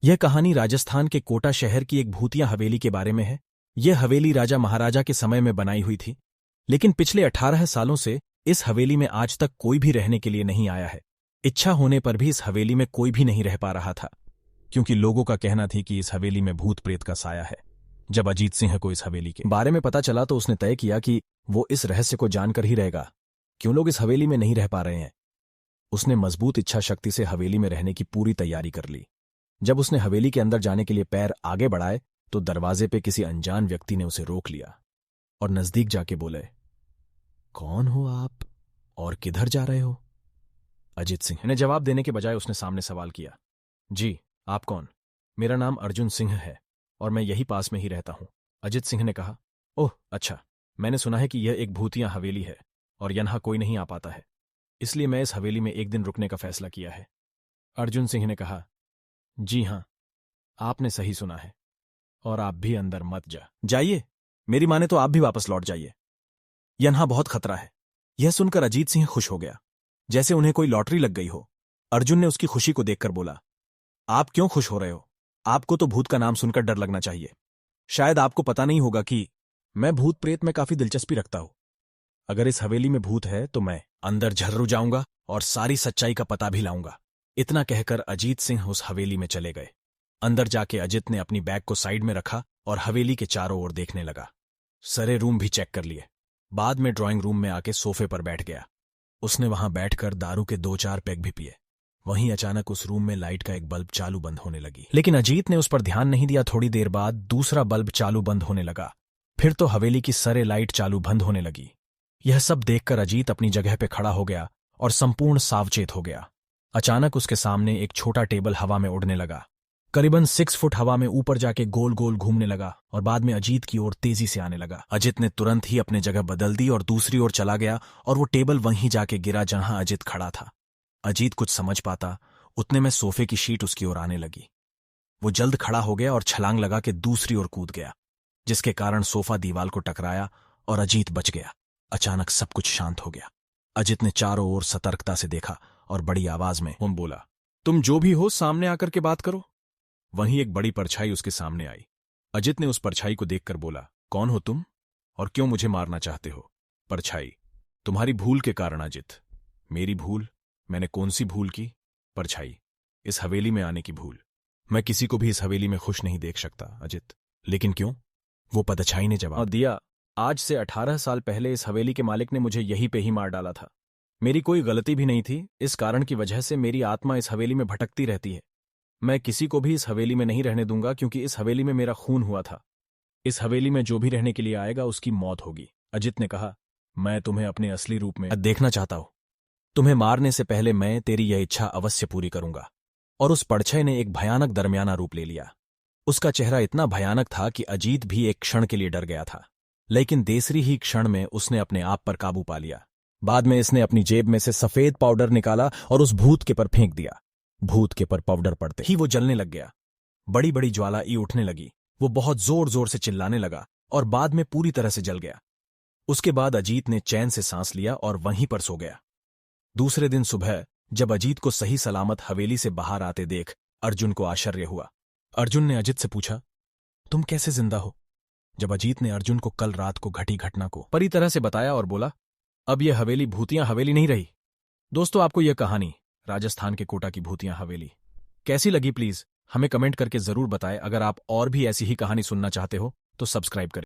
यह कहानी राजस्थान के कोटा शहर की एक भूतिया हवेली के बारे में है। यह हवेली राजा महाराजा के समय में बनाई हुई थी, लेकिन पिछले 18 सालों से इस हवेली में आज तक कोई भी रहने के लिए नहीं आया है। इच्छा होने पर भी इस हवेली में कोई भी नहीं रह पा रहा था, क्योंकि लोगों का कहना थी कि इस हवेली में भूत प्रेत का साया है। जब अजीत सिंह को इस हवेली के बारे में पता चला तो उसने तय किया कि वो इस रहस्य को जानकर ही रहेगा, क्यों लोग इस हवेली में नहीं रह पा रहे हैं। उसने मजबूत इच्छा शक्ति से हवेली में रहने की पूरी तैयारी कर ली। जब उसने हवेली के अंदर जाने के लिए पैर आगे बढ़ाए तो दरवाजे पे किसी अनजान व्यक्ति ने उसे रोक लिया और नजदीक जाके बोले, कौन हो आप और किधर जा रहे हो? अजीत सिंह ने जवाब देने के बजाय उसने सामने सवाल किया, जी आप कौन? मेरा नाम अर्जुन सिंह है और मैं यही पास में ही रहता हूं। अजीत सिंह ने कहा, ओह अच्छा, मैंने सुना है कि यह एक भूतिया हवेली है और यहां कोई नहीं आ पाता है, इसलिए मैं इस हवेली में एक दिन रुकने का फैसला किया है। अर्जुन सिंह ने कहा, जी हां, आपने सही सुना है, और आप भी अंदर मत जाइए। मेरी माने तो आप भी वापस लौट जाइए, यहां बहुत खतरा है। यह सुनकर अजीत सिंह खुश हो गया, जैसे उन्हें कोई लॉटरी लग गई हो। अर्जुन ने उसकी खुशी को देखकर बोला, आप क्यों खुश हो रहे हो? आपको तो भूत का नाम सुनकर डर लगना चाहिए। शायद आपको पता नहीं होगा कि मैं भूत प्रेत में काफी दिलचस्पी रखता हूं। अगर इस हवेली में भूत है तो मैं अंदर जरूर जाऊंगा और सारी सच्चाई का पता भी लाऊंगा। इतना कहकर अजीत सिंह उस हवेली में चले गए। अंदर जाके अजित ने अपनी बैग को साइड में रखा और हवेली के चारों ओर देखने लगा। सारे रूम भी चेक कर लिए। बाद में ड्राइंग रूम में आके सोफे पर बैठ गया। उसने वहां बैठकर दारू के 2-4 पैग भी पिए। वहीं अचानक उस रूम में लाइट का एक बल्ब चालू बंद होने लगी, लेकिन अजीत ने उस पर ध्यान नहीं दिया। थोड़ी देर बाद दूसरा बल्ब चालू बंद होने लगा। फिर तो हवेली की सारे लाइट चालू बंद होने लगी। यह सब देखकर अजीत अपनी जगह पे खड़ा हो गया और संपूर्ण सावचेत हो गया। अचानक उसके सामने एक छोटा टेबल हवा में उड़ने लगा। करीबन 6 फुट हवा में ऊपर जाके गोल गोल घूमने लगा और बाद में अजीत की ओर तेजी से आने लगा। अजीत ने तुरंत ही अपने जगह बदल दी और दूसरी ओर चला गया और वो टेबल वहीं जाके गिरा जहां अजीत खड़ा था। अजीत कुछ समझ पाता उतने में सोफे की शीट उसकी ओर आने लगी। वो जल्द खड़ा हो गया और छलांग लगा के दूसरी ओर कूद गया, जिसके कारण सोफा दीवार को टकराया और अजीत बच गया। अचानक सब कुछ शांत हो गया। अजीत ने चारों ओर सतर्कता से देखा और बड़ी आवाज में बोला, तुम जो भी हो सामने आकर के बात करो। वहीं एक बड़ी परछाई उसके सामने आई। अजीत ने उस परछाई को देखकर बोला, कौन हो तुम और क्यों मुझे मारना चाहते हो? परछाई, तुम्हारी भूल के कारण अजीत। मेरी भूल? मैंने कौन सी भूल की? परछाई, इस हवेली में आने की भूल। मैं किसी को भी इस हवेली में खुश नहीं देख सकता अजीत। लेकिन क्यों? वो परछाई ने जवाब दिया, आज से 18 साल पहले इस हवेली के मालिक ने मुझे यहीं पे ही मार डाला था। मेरी कोई गलती भी नहीं थी। इस कारण की वजह से मेरी आत्मा इस हवेली में भटकती रहती है। मैं किसी को भी इस हवेली में नहीं रहने दूंगा, क्योंकि इस हवेली में मेरा खून हुआ था। इस हवेली में जो भी रहने के लिए आएगा उसकी मौत होगी। अजीत ने कहा, मैं तुम्हें अपने असली रूप में देखना चाहता हूं। तुम्हें मारने से पहले मैं तेरी यह इच्छा अवश्य पूरी करूंगा। और उस परछाई ने एक भयानक दरमियाना रूप ले लिया। उसका चेहरा इतना भयानक था कि अजीत भी एक क्षण के लिए डर गया था, लेकिन दूसरी ही क्षण में उसने अपने आप पर काबू पा लिया। बाद में इसने अपनी जेब में से सफेद पाउडर निकाला और उस भूत के पर फेंक दिया। भूत के पर पाउडर पड़ते ही वो जलने लग गया। बड़ी बड़ी ज्वाला उठने लगी। वो बहुत जोर जोर से चिल्लाने लगा और बाद में पूरी तरह से जल गया। उसके बाद अजीत ने चैन से सांस लिया और वहीं पर सो गया। दूसरे दिन सुबह जब अजीत को सही सलामत हवेली से बाहर आते देख अर्जुन को आश्चर्य हुआ। अर्जुन ने अजीत से पूछा, तुम कैसे जिंदा हो? जब अजीत ने अर्जुन को कल रात को घटी घटना को पूरी तरह से बताया और बोला, अब यह हवेली भूतिया हवेली नहीं रही। दोस्तों, आपको यह कहानी राजस्थान के कोटा की भूतिया हवेली कैसी लगी, प्लीज हमें कमेंट करके जरूर बताएं। अगर आप और भी ऐसी ही कहानी सुनना चाहते हो तो सब्सक्राइब करें।